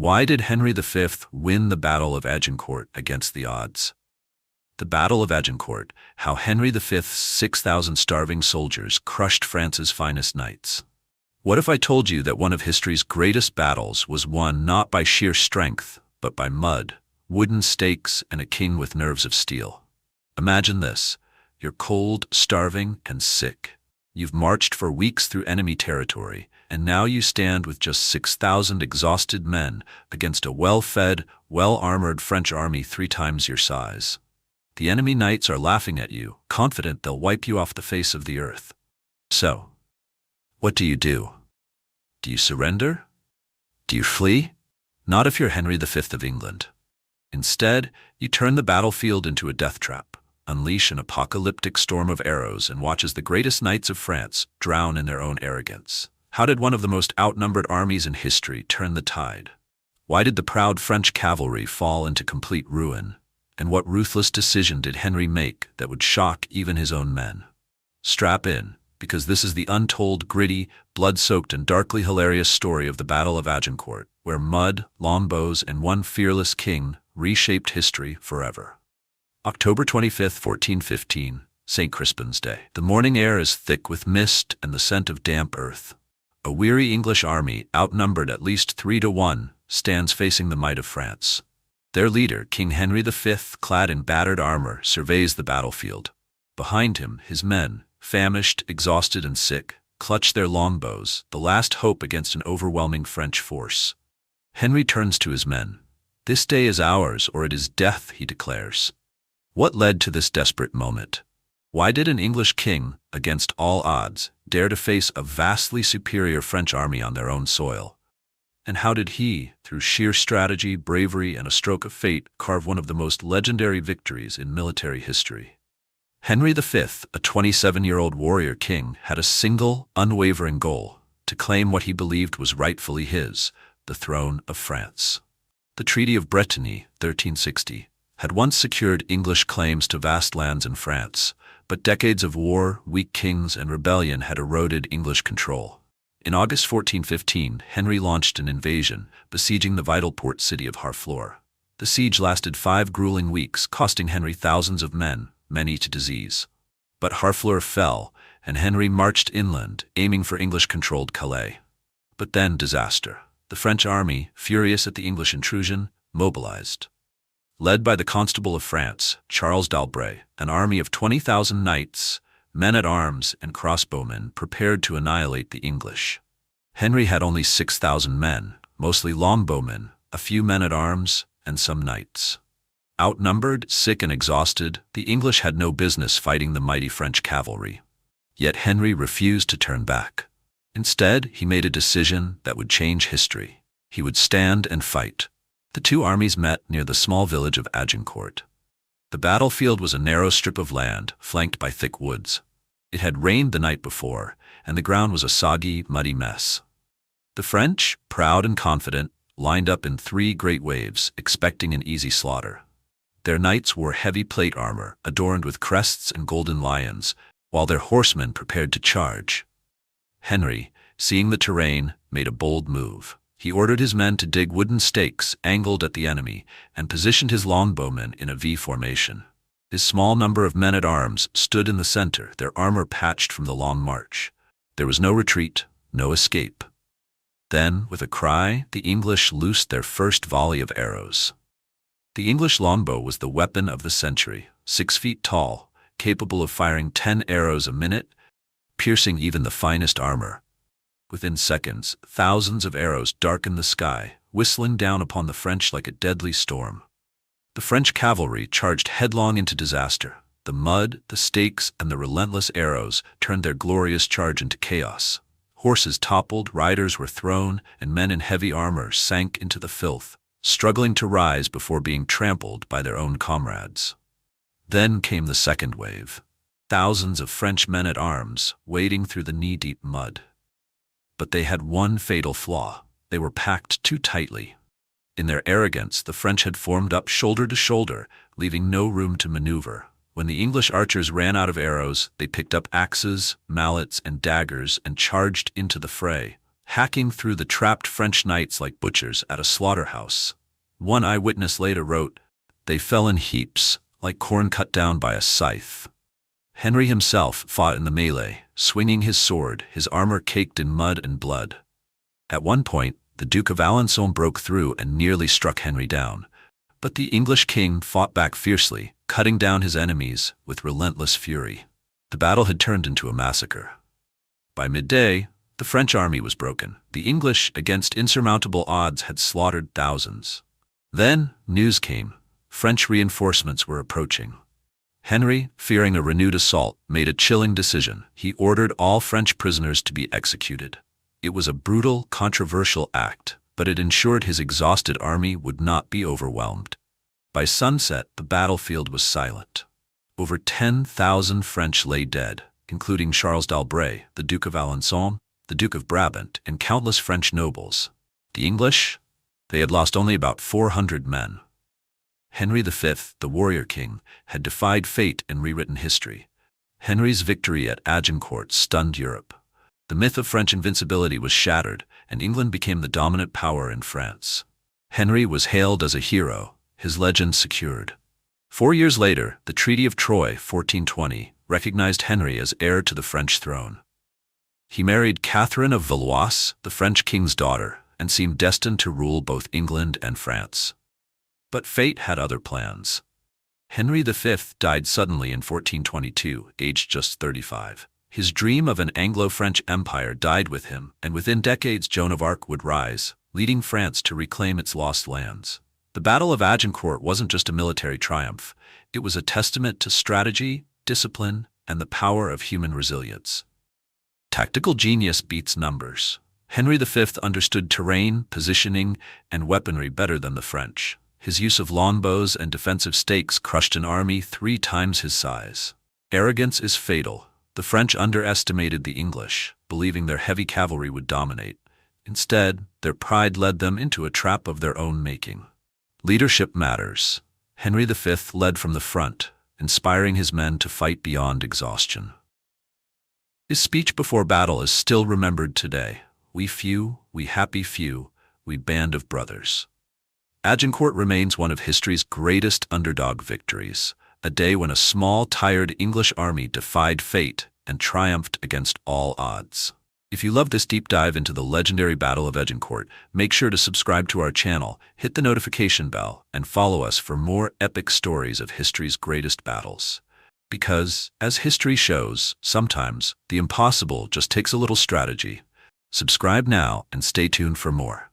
Why did Henry V win the Battle of Agincourt against the odds? The Battle of Agincourt, how Henry V's 6,000 starving soldiers crushed France's finest knights. What if I told you that one of history's greatest battles was won not by sheer strength, but by mud, wooden stakes, and a king with nerves of steel? Imagine this. You're cold, starving, and sick. You've marched for weeks through enemy territory, and now you stand with just 6,000 exhausted men against a well-fed, well-armored French army 3 times your size. The enemy knights are laughing at you, confident they'll wipe you off the face of the earth. So, what do? Do you surrender? Do you flee? Not if you're Henry V of England. Instead, you turn the battlefield into a death trap, unleash an apocalyptic storm of arrows, and watch as the greatest knights of France drown in their own arrogance. How did one of the most outnumbered armies in history turn the tide? Why did the proud French cavalry fall into complete ruin? And what ruthless decision did Henry make that would shock even his own men? Strap in, because this is the untold, gritty, blood-soaked, and darkly hilarious story of the Battle of Agincourt, where mud, longbows, and one fearless king reshaped history forever. October 25, 1415, St. Crispin's Day. The morning air is thick with mist and the scent of damp earth. A weary English army, outnumbered at least 3-1, stands facing the might of France. Their leader, King Henry V, clad in battered armor, surveys the battlefield. Behind him, his men, famished, exhausted, and sick, clutch their longbows, the last hope against an overwhelming French force. Henry turns to his men. "This day is ours, or it is death," he declares. What led to this desperate moment? Why did an English king, against all odds, dare to face a vastly superior French army on their own soil? And how did he, through sheer strategy, bravery, and a stroke of fate, carve one of the most legendary victories in military history? Henry V, a 27-year-old warrior king, had a single, unwavering goal: to claim what he believed was rightfully his, the throne of France. The Treaty of Brittany, 1360, had once secured English claims to vast lands in France, but decades of war, weak kings, and rebellion had eroded English control. In August 1415, Henry launched an invasion, besieging the vital port city of Harfleur. The siege lasted 5 grueling weeks, costing Henry thousands of men, many to disease. But Harfleur fell, and Henry marched inland, aiming for English-controlled Calais. But then disaster. The French army, furious at the English intrusion, mobilized. Led by the Constable of France, Charles d'Albret, an army of 20,000 knights, men-at-arms, and crossbowmen prepared to annihilate the English. Henry had only 6,000 men, mostly longbowmen, a few men-at-arms, and some knights. Outnumbered, sick, and exhausted, the English had no business fighting the mighty French cavalry. Yet Henry refused to turn back. Instead, he made a decision that would change history. He would stand and fight. The two armies met near the small village of Agincourt. The battlefield was a narrow strip of land, flanked by thick woods. It had rained the night before, and the ground was a soggy, muddy mess. The French, proud and confident, lined up in 3 great waves, expecting an easy slaughter. Their knights wore heavy plate armor, adorned with crests and golden lions, while their horsemen prepared to charge. Henry, seeing the terrain, made a bold move. He ordered his men to dig wooden stakes angled at the enemy and positioned his longbowmen in a V formation. His small number of men-at-arms stood in the center, their armor patched from the long march. There was no retreat, no escape. Then, with a cry, the English loosed their first volley of arrows. The English longbow was the weapon of the century, 6 feet tall, capable of firing 10 arrows a minute, piercing even the finest armor. Within seconds, thousands of arrows darkened the sky, whistling down upon the French like a deadly storm. The French cavalry charged headlong into disaster. The mud, the stakes, and the relentless arrows turned their glorious charge into chaos. Horses toppled, riders were thrown, and men in heavy armor sank into the filth, struggling to rise before being trampled by their own comrades. Then came the second wave. Thousands of French men-at-arms wading through the knee-deep mud. But they had one fatal flaw. They were packed too tightly. In their arrogance, the French had formed up shoulder to shoulder, leaving no room to maneuver. When the English archers ran out of arrows, they picked up axes, mallets, and daggers and charged into the fray, hacking through the trapped French knights like butchers at a slaughterhouse. One eyewitness later wrote, "They fell in heaps, like corn cut down by a scythe." Henry himself fought in the melee, swinging his sword, his armor caked in mud and blood. At one point, the Duke of Alençon broke through and nearly struck Henry down, but the English king fought back fiercely, cutting down his enemies with relentless fury. The battle had turned into a massacre. By midday, the French army was broken. The English, against insurmountable odds, had slaughtered thousands. Then, news came. French reinforcements were approaching. Henry, fearing a renewed assault, made a chilling decision. He ordered all French prisoners to be executed. It was a brutal, controversial act, but it ensured his exhausted army would not be overwhelmed. By sunset, the battlefield was silent. Over 10,000 French lay dead, including Charles d'Albret, the Duke of Alençon, the Duke of Brabant, and countless French nobles. The English? They had lost only about 400 men. Henry V, the warrior king, had defied fate and rewritten history. Henry's victory at Agincourt stunned Europe. The myth of French invincibility was shattered, and England became the dominant power in France. Henry was hailed as a hero, his legend secured. 4 years later, the Treaty of Troyes, 1420, recognized Henry as heir to the French throne. He married Catherine of Valois, the French king's daughter, and seemed destined to rule both England and France. But fate had other plans. Henry V died suddenly in 1422, aged just 35. His dream of an Anglo-French empire died with him, and within decades Joan of Arc would rise, leading France to reclaim its lost lands. The Battle of Agincourt wasn't just a military triumph. It was a testament to strategy, discipline, and the power of human resilience. Tactical genius beats numbers. Henry V understood terrain, positioning, and weaponry better than the French. His use of longbows and defensive stakes crushed an army 3 times his size. Arrogance is fatal. The French underestimated the English, believing their heavy cavalry would dominate. Instead, their pride led them into a trap of their own making. Leadership matters. Henry V led from the front, inspiring his men to fight beyond exhaustion. His speech before battle is still remembered today. "We few, we happy few, we band of brothers." Agincourt remains one of history's greatest underdog victories, a day when a small, tired English army defied fate and triumphed against all odds. If you love this deep dive into the legendary Battle of Agincourt, make sure to subscribe to our channel, hit the notification bell, and follow us for more epic stories of history's greatest battles. Because, as history shows, sometimes the impossible just takes a little strategy. Subscribe now and stay tuned for more.